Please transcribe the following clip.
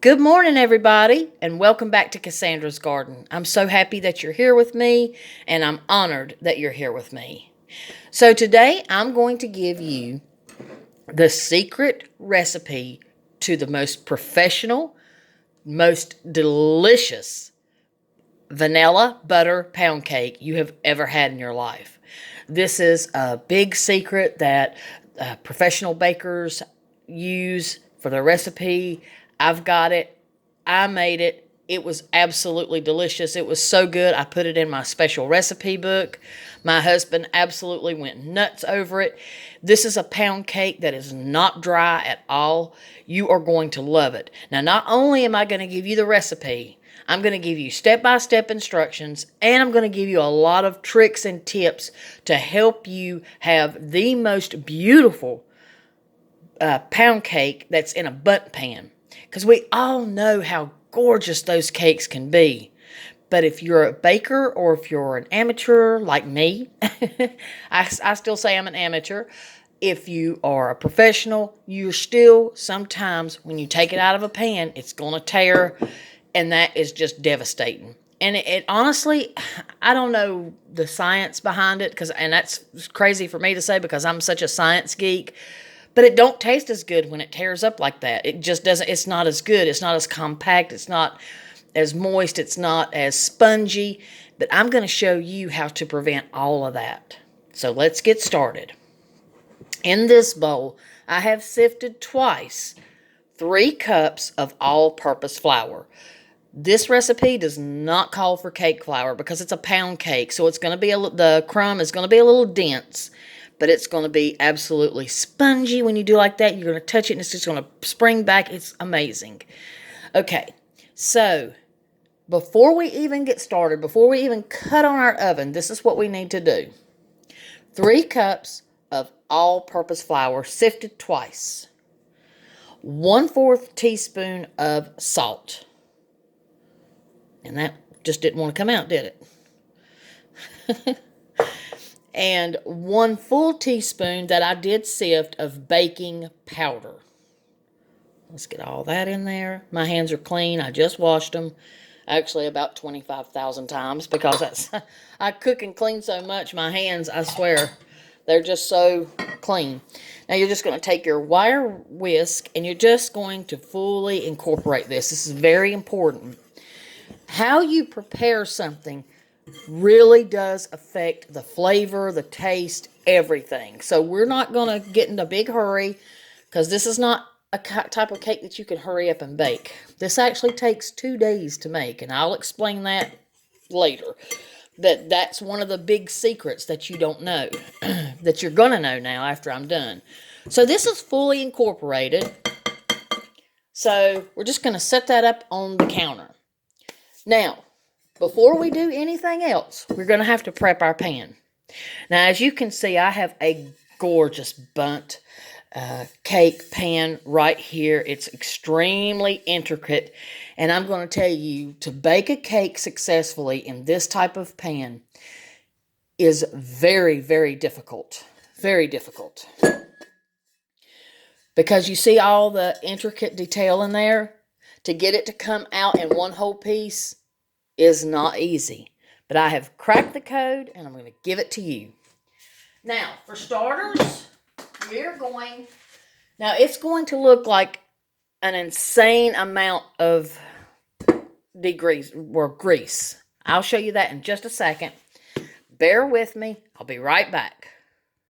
Good morning, everybody, and welcome back to Cassandra's Garden. I'm so happy that you're here with me, and I'm honored that you're here with me. So, today I'm going to give you the secret recipe to the most professional, most delicious vanilla butter pound cake you have ever had in your life. This is a big secret that professional bakers use for their recipe. I've got it. I made it. It was absolutely delicious. It was so good. I put it in my special recipe book. My husband absolutely went nuts over it. This is a pound cake that is not dry at all. You are going to love it. Now, not only am I going to give you the recipe, I'm going to give you step-by-step instructions, and I'm going to give you a lot of tricks and tips to help you have the most beautiful pound cake that's in a bundt pan. Because we all know how gorgeous those cakes can be. But if you're a baker or if you're an amateur like me, I still say I'm an amateur. If you are a professional, you're still sometimes, when you take it out of a pan, it's going to tear, and that is just devastating. And it honestly, I don't know the science behind it, and that's crazy for me to say because I'm such a science geek. But it don't taste as good when it tears up like that. It just doesn't, it's not as good. It's not as compact. It's not as moist. It's not as spongy. But I'm going to show you how to prevent all of that. So let's get started. In this bowl, I have sifted twice 3 cups of all-purpose flour. This recipe does not call for cake flour because it's a pound cake. So it's going to be, the crumb is going to be a little dense. But it's going to be absolutely spongy when you do like that. You're going to touch it and it's just going to spring back. It's amazing. Okay, so before we even get started, before we even cut on our oven, this is what we need to do. 3 cups of all-purpose flour, sifted twice. 1/4 teaspoon of salt. And that just didn't want to come out, did it? And 1 full teaspoon that I did sift of baking powder. Let's get all that in there. My hands are clean. I just washed them. Actually, about 25,000 times because I cook and clean so much. My hands, I swear, they're just so clean. Now, you're just going to take your wire whisk and you're just going to fully incorporate this. This is very important. How you prepare something really does affect the flavor, the taste, everything. So we're not going to get in a big hurry because this is not a type of cake that you can hurry up and bake. This actually takes 2 days to make, and I'll explain that later. That's one of the big secrets that you don't know, that you're going to know now after I'm done. So this is fully incorporated. So we're just going to set that up on the counter. Now, before we do anything else, we're going to have to prep our pan. Now, as you can see, I have a gorgeous bundt cake pan right here. It's extremely intricate, and I'm going to tell you, to bake a cake successfully in this type of pan is very, very difficult. Very difficult. Because you see all the intricate detail in there? To get it to come out in one whole piece is not easy. But I have cracked the code, and I'm going to give it to you. Now, for starters, now it's going to look like an insane amount of grease. I'll show you that in just a second. Bear with me. I'll be right back.